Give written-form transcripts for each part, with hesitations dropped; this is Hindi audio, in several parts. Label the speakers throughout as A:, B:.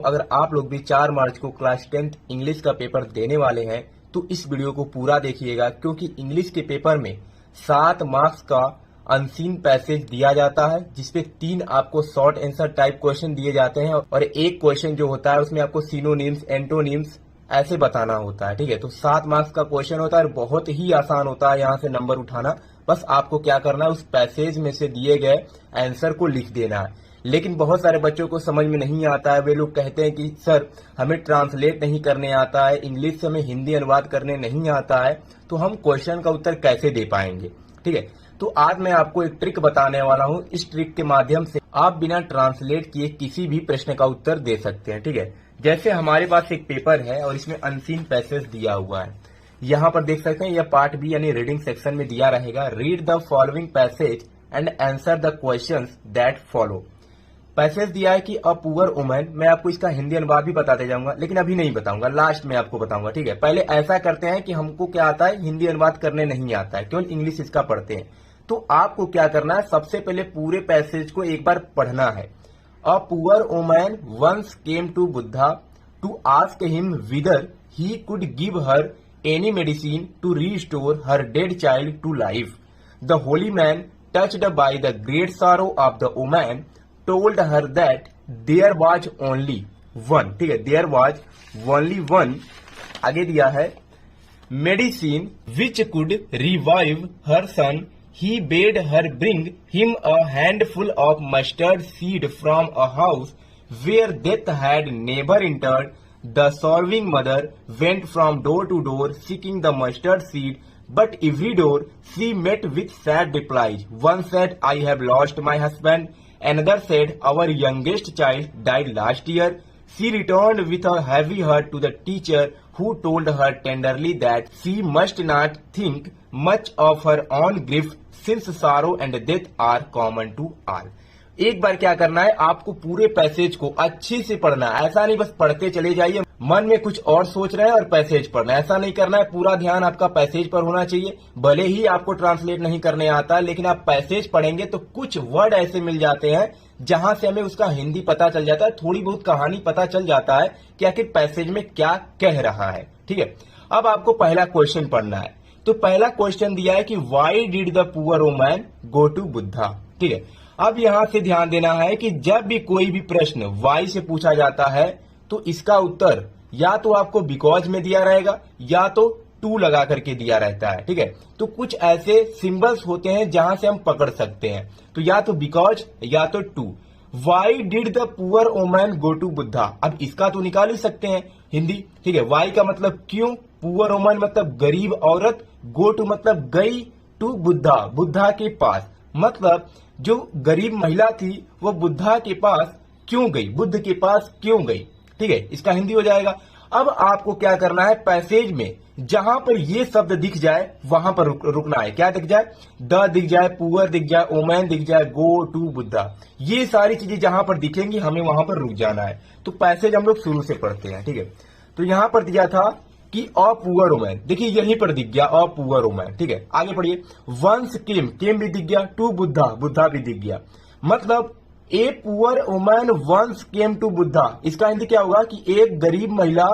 A: अगर आप लोग भी 4 मार्च को क्लास 10th इंग्लिश का पेपर देने वाले हैं तो इस वीडियो को पूरा देखिएगा, क्योंकि इंग्लिश के पेपर में 7 मार्क्स का अनसीन पैसेज दिया जाता है, जिसपे 3 आपको शॉर्ट आंसर टाइप क्वेश्चन दिए जाते हैं और एक क्वेश्चन जो होता है उसमें आपको सिनोनिम्स, एंटोनिम्स ऐसे बताना होता है। ठीक है, तो 7 मार्क्स का क्वेश्चन होता है और बहुत ही आसान होता है यहाँ से नंबर उठाना। बस आपको क्या करना है, उस पैसेज में से दिए गए आंसर को लिख देना है। लेकिन बहुत सारे बच्चों को समझ में नहीं आता है। वे लोग कहते हैं कि सर हमें ट्रांसलेट नहीं करने आता है, इंग्लिश से हमें हिंदी अनुवाद करने नहीं आता है, तो हम क्वेश्चन का उत्तर कैसे दे पाएंगे। ठीक है, तो आज मैं आपको एक ट्रिक बताने वाला हूं। इस ट्रिक के माध्यम से आप बिना ट्रांसलेट किए किसी भी प्रश्न का उत्तर दे सकते हैं। ठीक है, जैसे हमारे पास एक पेपर है और इसमें अनसीन पैसेज दिया हुआ है। यहाँ पर देख सकते हैं, यह पार्ट बी यानी रीडिंग सेक्शन में दिया रहेगा, read the following passage and answer the questions that follow. Passage दिया है कि अ पुअर वुमन, मैं आपको इसका हिंदी अनुवाद भी बताते जाऊंगा, लेकिन अभी नहीं बताऊंगा, लास्ट में आपको बताऊंगा। ठीक है, पहले ऐसा करते हैं कि हमको क्या आता है, हिंदी अनुवाद करने नहीं आता है, केवल इंग्लिश इसका पढ़ते हैं। तो आपको क्या करना है, सबसे पहले पूरे पैसेज को एक बार पढ़ना है। A poor woman once came to Buddha to ask him whether he could give her any medicine to restore her dead child to life. The holy man touched by the great sorrow of the woman told her that there was only one। ठीक है, there was only one। आगे दिया है medicine which could revive her son। He bade her bring him a handful of mustard seed from a house where death had never entered। The sorrowing mother went from door to door seeking the mustard seed, but every door she met with sad replies। One said, I have lost my husband। Another said, our youngest child died last year। She returned with a heavy heart to the teacher, who told her tenderly that she must not think much of her own grief, since sorrow and death are common to all। एक बार क्या करना है, आपको पूरे पैसेज को अच्छे से पढ़ना है। ऐसा नहीं बस पढ़ते चले जाइए, मन में कुछ और सोच रहे हैं और पैसेज पढ़ना है, ऐसा नहीं करना है। पूरा ध्यान आपका पैसेज पर होना चाहिए। भले ही आपको ट्रांसलेट नहीं करने आता है, लेकिन आप पैसेज पढ़ेंगे तो कुछ वर्ड ऐसे मिल जाते हैं जहां से हमें उसका हिंदी पता चल जाता है, थोड़ी बहुत कहानी पता चल जाता है कि आखिर पैसेज में क्या कह रहा है। ठीक है, अब आपको पहला क्वेश्चन पढ़ना है। तो पहला क्वेश्चन दिया है कि why did the poor woman go to Buddha. ठीक है, अब यहां से ध्यान देना है कि जब भी कोई भी प्रश्न वाई से पूछा जाता है तो इसका उत्तर या तो आपको बिकॉज में दिया रहेगा या तो टू लगा करके दिया रहता है। ठीक है, तो कुछ ऐसे सिंबल्स होते हैं जहां से हम पकड़ सकते हैं, तो या तो बिकॉज या तो to. Why did the poor woman go to Buddha, अब इसका तो निकाल ही सकते हैं हिंदी। ठीक है, वाई का मतलब क्यों, पुअर वुमन मतलब गरीब औरत, गो टू मतलब गई, टू बुद्धा बुद्धा के पास, मतलब जो गरीब महिला थी वो बुद्धा के पास क्यों गई, बुद्ध के पास क्यों गई। ठीक है, इसका हिंदी हो जाएगा। अब आपको क्या करना है, पैसेज में जहां पर ये शब्द दिख जाए वहां पर रुकना है। क्या दिख जाए, द दिख जाए, पुअर दिख जाए, ओमैन दिख जाए, गो टू बुद्धा, ये सारी चीजें जहां पर दिखेंगी हमें वहां पर रुक जाना है। तो पैसेज हम लोग शुरू से पढ़ते हैं। ठीक है, तो यहां पर दिया था कि अ पुअर वुमन, देखिए यहीं पर दिख गया अ पुअर वुमन। ठीक है, आगे पढ़िए, वंस केम, केम भी दिख गया, टू बुद्धा, बुद्धा भी दिख गया, मतलब a poor woman once came to Buddha. इसका हिंदी क्या होगा कि एक गरीब महिला,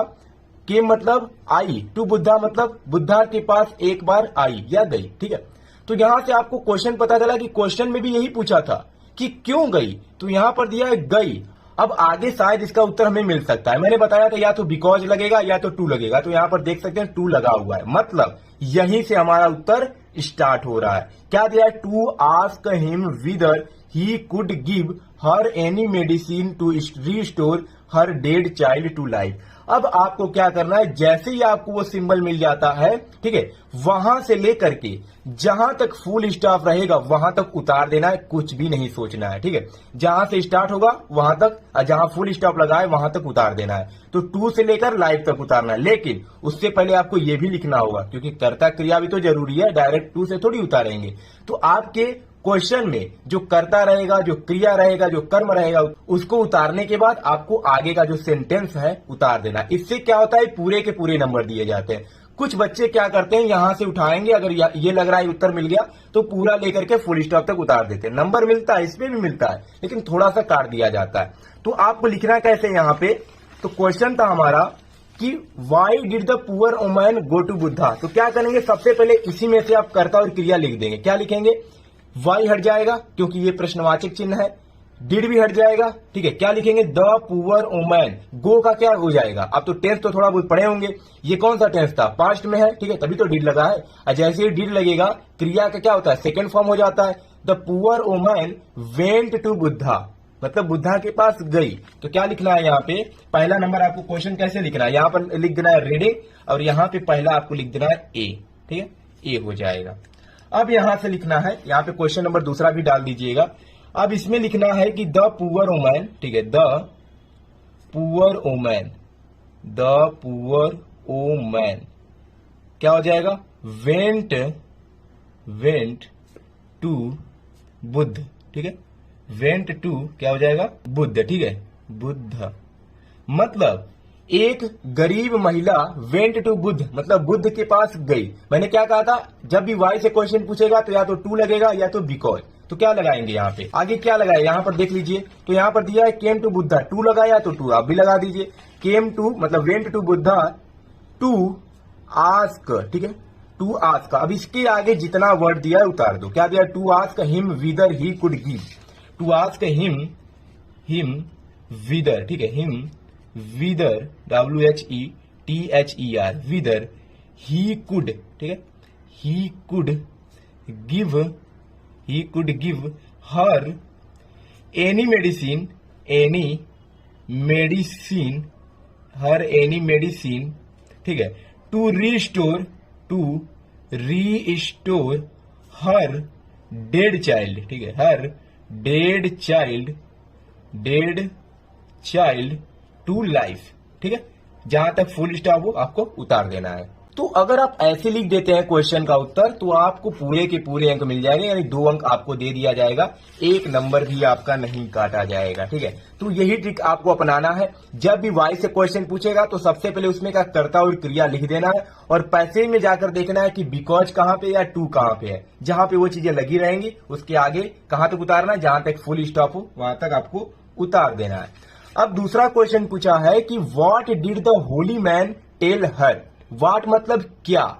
A: केम मतलब आई, टू बुद्धा मतलब बुद्धा के पास एक बार आई या गई। ठीक है, तो यहां से आपको क्वेश्चन पता चला कि क्वेश्चन में भी यही पूछा था कि क्यों गई, तो यहां पर दिया है गई। अब आगे शायद इसका उत्तर हमें मिल सकता है, मैंने बताया था या तो बिकॉज लगेगा या तो टू लगेगा, तो यहां पर देख सकते हैं टू लगा हुआ है, मतलब यहीं से हमारा उत्तर स्टार्ट हो रहा है। क्या दिया है, to ask him whether he could give her any medicine to restore her dead child to life. अब आपको क्या करना है, जैसे ही आपको वो सिंबल मिल जाता है, ठीक है, वहां से लेकर के जहां तक फुल स्टॉप रहेगा वहां तक उतार देना है, कुछ भी नहीं सोचना है। ठीक है, जहां से स्टार्ट होगा वहां तक, जहां फुल स्टॉप लगा है वहां तक उतार देना है। तो टू से लेकर लाइफ तक उतारना है, लेकिन उससे पहले आपको ये भी लिखना होगा, क्योंकि कर्ता क्रिया भी तो जरूरी है, डायरेक्ट टू से थोड़ी उतारेंगे। तो आपके क्वेश्चन में जो कर्ता रहेगा, जो क्रिया रहेगा, जो कर्म रहेगा, उसको उतारने के बाद आपको आगे का जो सेंटेंस है उतार देना। इससे क्या होता है, पूरे के पूरे नंबर दिए जाते हैं। कुछ बच्चे क्या करते हैं, यहां से उठाएंगे, अगर ये लग रहा है उत्तर मिल गया तो पूरा लेकर के फुल स्टॉप तक उतार देते हैं। नंबर मिलता है, इसमें भी मिलता है, लेकिन थोड़ा सा काट दिया जाता है। तो आपको लिखना कैसे, यहाँ पे तो क्वेश्चन था हमारा कि why did the poor woman go to Buddha. तो क्या करेंगे, सबसे पहले इसी में से आप कर्ता और क्रिया लिख देंगे। क्या लिखेंगे, वाई हट जाएगा क्योंकि ये प्रश्नवाचक चिन्ह है, डिड भी हट जाएगा, ठीक है। क्या लिखेंगे, द पुअर वुमन, गो का क्या हो जाएगा। अब तो टेंस तो थोड़ा बहुत पढ़े होंगे, ये कौन सा टेंस था, पास्ट में है, ठीक है, तभी तो डिड लगा है। और जैसे ही डिड लगेगा क्रिया का क्या होता है, सेकंड फॉर्म हो जाता है। The poor woman went to Buddha, मतलब बुद्धा के पास गई। तो क्या लिखना है यहाँ पे, पहला नंबर आपको क्वेश्चन कैसे लिखना है, यहाँ पर लिख देना है रीडिंग, और यहाँ पे पहला आपको लिख देना है ए, ठीक है, ए हो जाएगा। अब यहां से लिखना है, यहाँ पे क्वेश्चन नंबर दूसरा भी डाल दीजिएगा। अब इसमें लिखना है कि द पुअर वुमन, ठीक है, the poor woman, the poor woman क्या हो जाएगा, वेंट वेंट टू बुद्ध, ठीक है, वेंट टू क्या हो जाएगा, बुद्ध, ठीक है, बुद्ध। मतलब एक गरीब महिला वेंट टू बुद्ध, मतलब बुद्ध के पास गई। मैंने क्या कहा था, जब भी वाई से क्वेश्चन पूछेगा तो या तो टू लगेगा या तो बिकॉज। तो क्या लगाएंगे यहाँ पे, आगे क्या लगाए, यहाँ पर देख लीजिए। तो यहाँ पर दिया है केम टू बुद्धा, टू लगाया तो टू आप भी लगा दीजिए। केम टू मतलब went to Buddha to ask, ठीक है, टू आस्क। अब इसके आगे जितना वर्ड दिया है उतार दो। क्या दिया, to ask him whether he could give, to ask him whether, ठीक है, him whether, WHETHER, whether he could, ठीक है, he could give her any medicine, her any medicine, ठीक है, to restore her dead child, ठीक है, her dead child to life, ठीक है। जहां तक फुल स्टॉप हो आपको उतार देना है। तो अगर आप ऐसे लिख देते हैं क्वेश्चन का उत्तर तो आपको पूरे के पूरे अंक मिल जाएंगे, यानी 2 अंक आपको दे दिया जाएगा, 1 नंबर भी आपका नहीं काटा जाएगा, ठीक है। तो यही ट्रिक आपको अपनाना है। जब भी वाई से क्वेश्चन पूछेगा तो सबसे पहले उसमें का कर्ता और क्रिया लिख देना है, और पैसेज में जाकर देखना है कि बिकॉज कहां पे या टू कहां पे है। जहां पे वो चीजें लगी रहेंगी उसके आगे कहां तक उतारना है, जहां तक फुल स्टॉप हो वहां तक आपको उतार देना है। अब दूसरा क्वेश्चन पूछा है कि what did the holy man tell her. What मतलब क्या,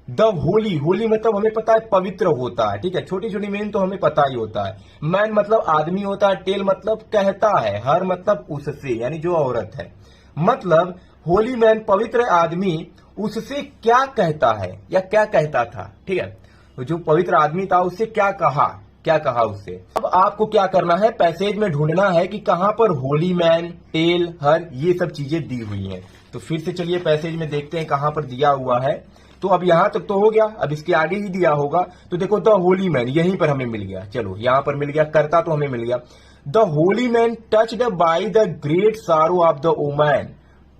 A: द होली मतलब हमें पता है पवित्र होता है, ठीक है, छोटी छोटी मीनिंग तो हमें पता ही होता है। मैन मतलब आदमी होता है, टेल मतलब कहता है, हर मतलब उससे, यानी जो औरत है। मतलब होली मैन पवित्र आदमी उससे क्या कहता है या क्या कहता था, ठीक है, जो पवित्र आदमी था उससे क्या कहा उससे। अब आपको क्या करना है, पैसेज में ढूंढना है कि कहां पर होली मैन, टेल, हर, ये सब चीजें दी हुई हैं। तो फिर से चलिए पैसेज में देखते हैं कहां पर दिया हुआ है। तो अब यहां तक तो हो गया, अब इसके आगे ही दिया होगा। तो देखो द होली मैन यहीं पर हमें मिल गया, चलो यहां पर मिल गया, कर्ता तो हमें मिल गया। The holy man touched by the great sorrow of the woman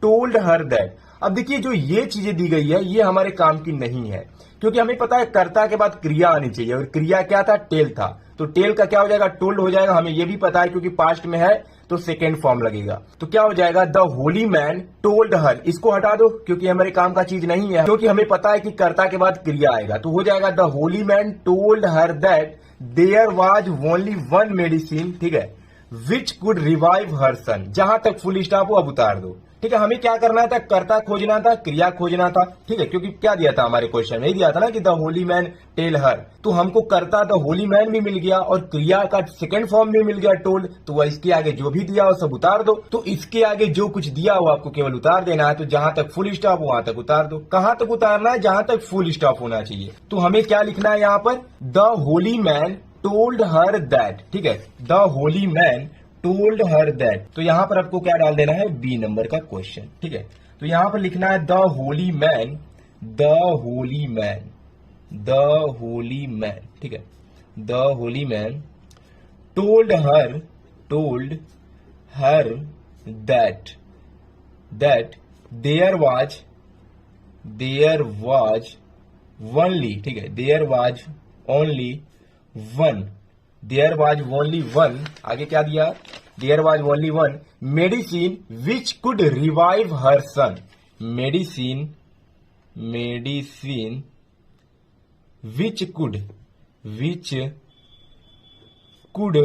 A: told her that. अब देखिए जो ये चीजें दी गई है ये हमारे काम की नहीं है, क्योंकि हमें पता है कर्ता के बाद क्रिया आनी चाहिए, और क्रिया क्या था, टेल था। तो टेल का क्या हो जाएगा, टोल्ड हो जाएगा। हमें ये भी पता है क्योंकि पास्ट में है तो सेकेंड फॉर्म लगेगा। तो क्या हो जाएगा, द होली मैन टोल्ड हर। इसको हटा दो क्योंकि हमारे काम का चीज नहीं है, क्योंकि हमें पता है कि कर्ता के बाद क्रिया आएगा। तो हो जाएगा the holy man told her that there was only one medicine, ठीक है, विच कुड रिवाइव हर सन। जहां तक फुल स्टॉप हो अब उतार दो, ठीक है। हमें क्या करना था, कर्ता खोजना था, क्रिया खोजना था, ठीक है, क्योंकि क्या दिया था हमारे क्वेश्चन में, दिया था ना कि the holy man tell her. तो हमको कर्ता द होली मैन भी मिल गया और क्रिया का सेकंड फॉर्म भी मिल गया टोल्ड। तो वह इसके आगे जो भी दिया हो सब उतार दो। तो इसके आगे जो कुछ दिया हो आपको केवल उतार देना है। तो जहां तक फुल स्टॉप हो वहां तक उतार दो। कहां तक उतारना है, जहां तक फुल स्टॉप होना चाहिए। तो हमें क्या लिखना है यहाँ पर, the holy man told her that, ठीक है, the holy man told her that. तो यहां पर आपको क्या डाल देना है, बी नंबर का क्वेश्चन, ठीक है। तो यहां पर लिखना है द होली मैन, ठीक है, the holy man told her that there was only, ठीक है, देयर वाज ओनली वन, आगे क्या दिया, there was only one medicine which could revive her son. Medicine which could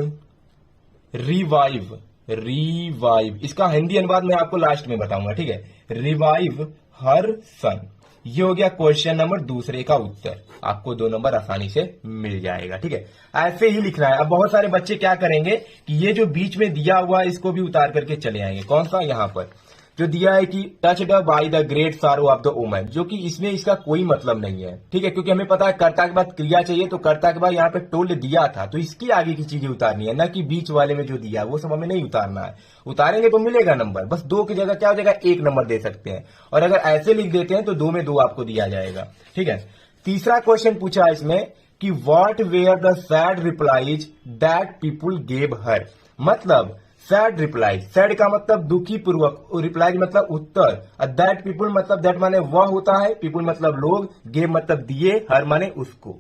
A: revive revive, इसका हिंदी अनुवाद मैं आपको लास्ट में बताऊंगा, ठीक है। रिवाइव हर सन, ये हो गया क्वेश्चन नंबर दूसरे का उत्तर। आपको 2 नंबर आसानी से मिल जाएगा, ठीक है। ऐसे ही लिखना है। अब बहुत सारे बच्चे क्या करेंगे कि ये जो बीच में दिया हुआ है इसको भी उतार करके चले आएंगे। कौन सा? यहाँ पर जो दिया है कि touched by the great sorrow of the woman, जो कि इसमें इसका कोई मतलब नहीं है, ठीक है, क्योंकि हमें पता है कर्ता के बाद क्रिया चाहिए, तो कर्ता के बाद यहाँ पे टोल्ड दिया था, तो इसकी आगे की चीजें उतारनी है, न कि बीच वाले में जो दिया है वो सब हमें नहीं उतारना है। उतारेंगे तो मिलेगा नंबर, बस 2 की जगह क्या हो जाएगा, 1 नंबर दे सकते हैं, और अगर ऐसे लिख देते हैं तो 2 में 2 आपको दिया जाएगा, ठीक है। तीसरा क्वेश्चन पूछा है इसमें कि what were the sad replies that people gave her, मतलब सैड रिप्लाई, सैड का मतलब दुखी पूर्वक, रिप्लाई मतलब उत्तर, दैट पीपुल मतलब दैट माने वह होता है, पीपुल मतलब लोग, गेव मतलब दिए, हर माने उसको।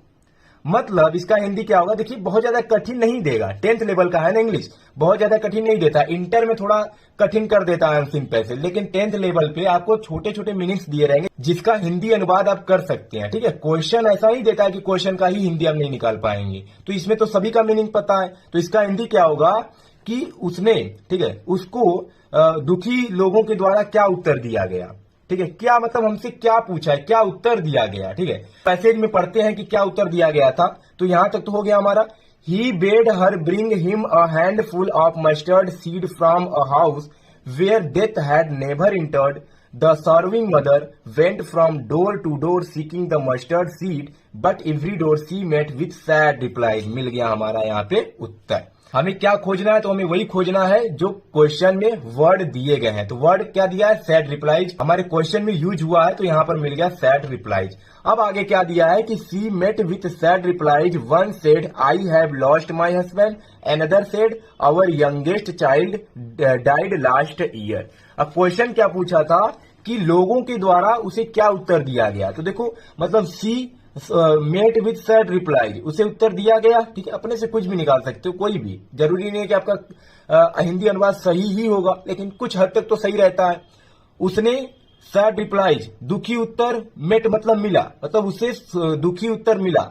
A: मतलब इसका हिंदी क्या होगा, देखिए बहुत ज्यादा कठिन नहीं देगा, 10th लेवल का है ना इंग्लिश, बहुत ज्यादा कठिन नहीं देता। इंटर में थोड़ा कठिन कर देता है अनसीन पैसेज, लेकिन 10th लेवल पे आपको छोटे छोटे मीनिंग्स दिए रहेंगे जिसका हिंदी अनुवाद आप कर सकते हैं, ठीक है। क्वेश्चन ऐसा ही देता है कि क्वेश्चन का ही हिंदी आप नहीं निकाल पाएंगे, तो इसमें तो सभी का मीनिंग पता है, तो इसका हिंदी क्या होगा कि उसने, ठीक है, उसको दुखी लोगों के द्वारा क्या उत्तर दिया गया, ठीक है। क्या मतलब हमसे क्या पूछा है, क्या उत्तर दिया गया, ठीक है। पैसेज में पढ़ते हैं कि क्या उत्तर दिया गया था, तो यहां तक तो हो गया हमारा। He bade her bring him a handful of mustard seed from a house where death had never entered, the serving mother went from door to door seeking the mustard seed, but every door she met with sad reply. मिल गया हमारा यहाँ पे उत्तर। हमें क्या खोजना है, तो हमें वही खोजना है जो क्वेश्चन में वर्ड दिए गए हैं। तो वर्ड क्या दिया है, सैड रिप्लाईज, हमारे क्वेश्चन में यूज हुआ है, तो यहाँ पर मिल गया सैड रिप्लाईज। अब आगे क्या दिया है कि she met with sad replies, one said I have lost my husband, another said our youngest child died last year. अब क्वेश्चन क्या पूछा था कि लोगों के द्वारा उसे क्या उत्तर दिया गया, तो देखो मतलब she met with sad reply, उसे उत्तर दिया गया, ठीक है। अपने से कुछ भी निकाल सकते हो, कोई भी, जरूरी नहीं है कि आपका हिंदी अनुवाद सही ही होगा, लेकिन कुछ हद तक तो सही रहता है। उसने सैड रिप्लाईज, दुखी उत्तर, मेट मतलब मिला, मतलब उसे दुखी उत्तर मिला।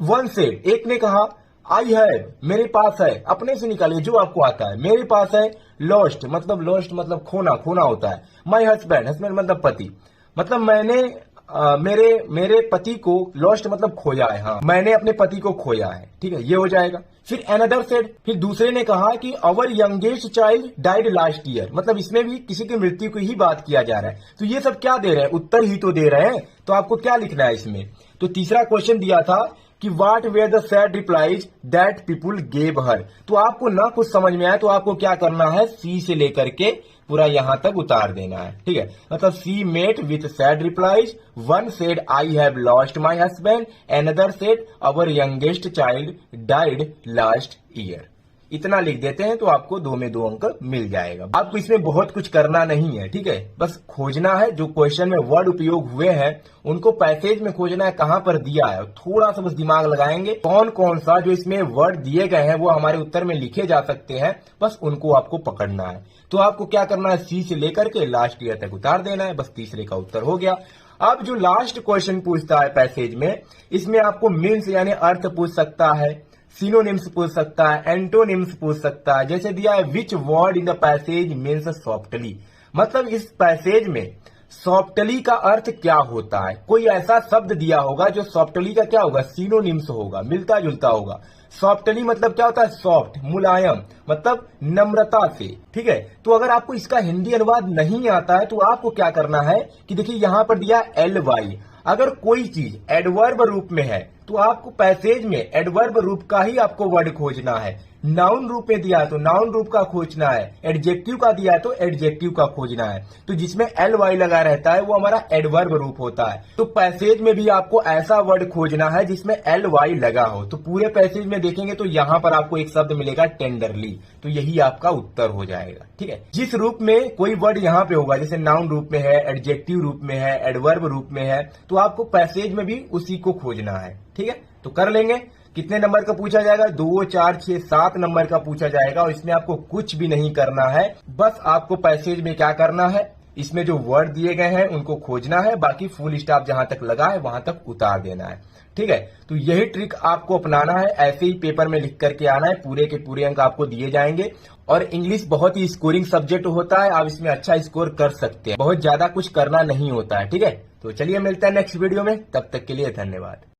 A: वन सेड, एक ने कहा आई हैव, मेरे पास है, अपने से निकालिए जो आपको आता है, मेरे पास है। लॉस्ट मतलब खोना, खोना होता है। माई हस्बैंड, हस्बैंड मतलब पति, मतलब मैंने मेरे पति को, लॉस्ट मतलब खोया है, हाँ मैंने अपने पति को खोया है, ठीक है, ये हो जाएगा। फिर अनदर सेड, फिर दूसरे ने कहा कि our youngest child died last year, मतलब इसमें भी किसी की मृत्यु की ही बात किया जा रहा है। तो ये सब क्या दे रहे हैं, उत्तर ही तो दे रहे हैं, तो आपको क्या लिखना है इसमें। तो तीसरा क्वेश्चन दिया था कि what were the sad replies that people gave her, तो आपको ना कुछ समझ में आए तो आपको क्या करना है, सी से लेकर के पूरा यहां तक उतार देना है, ठीक है। मतलब she met with sad replies, one said I have lost my husband, another said our youngest child died last year. इतना लिख देते हैं तो आपको 2 में 2 अंक मिल जाएगा। आपको इसमें बहुत कुछ करना नहीं है, ठीक है, बस खोजना है जो क्वेश्चन में वर्ड उपयोग हुए हैं उनको पैसेज में खोजना है, कहां पर दिया है, थोड़ा सा बस दिमाग लगाएंगे, कौन कौन सा जो इसमें वर्ड दिए गए हैं वो हमारे उत्तर में लिखे जा सकते हैं, बस उनको आपको पकड़ना है। तो आपको क्या करना है, सी से लेकर के लास्ट ईयर तक उतार देना है, बस तीसरे का उत्तर हो गया। अब जो लास्ट क्वेश्चन पूछता है पैसेज में, इसमें आपको मीन्स यानी अर्थ पूछ सकता है, सिनोनिम्स पूछ सकता है, एंटोनिम्स पूछ सकता है। जैसे दिया है which word in the passage means softly, मतलब इस पैसेज में सॉफ्टली का अर्थ क्या होता है, कोई ऐसा शब्द दिया होगा जो सॉफ्टली का क्या होगा, सिनोनिम्स होगा, मिलता जुलता होगा। सॉफ्टली मतलब क्या होता है, सॉफ्ट, मुलायम, मतलब नम्रता से, ठीक है। तो अगर आपको इसका हिंदी अनुवाद नहीं आता है तो आपको क्या करना है कि देखिए यहां पर दिया LY, अगर कोई चीज एडवर्ब रूप में है तो आपको पैसेज में एडवर्ब रूप का ही आपको वर्ड खोजना है। नाउन रूप में दिया है तो नाउन रूप का खोजना है, एडजेक्टिव का दिया है तो एडजेक्टिव का खोजना है। तो जिसमें LY लगा रहता है वो हमारा एडवर्ब रूप होता है। तो पैसेज में भी आपको ऐसा वर्ड खोजना है जिसमें LY लगा हो। तो पूरे पैसेज में देखेंगे तो यहाँ पर आपको एक शब्द मिलेगा टेंडरली, तो यही आपका उत्तर हो जाएगा, ठीक है। जिस रूप में कोई वर्ड यहाँ पे होगा, जैसे नाउन रूप में है, एडजेक्टिव रूप में है, एडवर्ब रूप में है, तो आपको पैसेज में भी उसी को खोजना है, ठीक है। तो कर लेंगे। कितने नंबर का पूछा जाएगा, 2, 4, 6, 7 नंबर का पूछा जाएगा, और इसमें आपको कुछ भी नहीं करना है, बस आपको पैसेज में क्या करना है, इसमें जो वर्ड दिए गए हैं उनको खोजना है, बाकी फुल स्टॉप जहां तक लगा है वहां तक उतार देना है। ठीक है, तो यही ट्रिक आपको अपनाना है, ऐसे ही पेपर में लिख करके आना है, पूरे के पूरे अंक आपको दिए जाएंगे। और इंग्लिश बहुत ही स्कोरिंग सब्जेक्ट होता है, आप इसमें अच्छा स्कोर कर सकते हैं, बहुत ज्यादा कुछ करना नहीं होता है। ठीक है, तो चलिए मिलते हैं नेक्स्ट वीडियो में, तब तक के लिए धन्यवाद।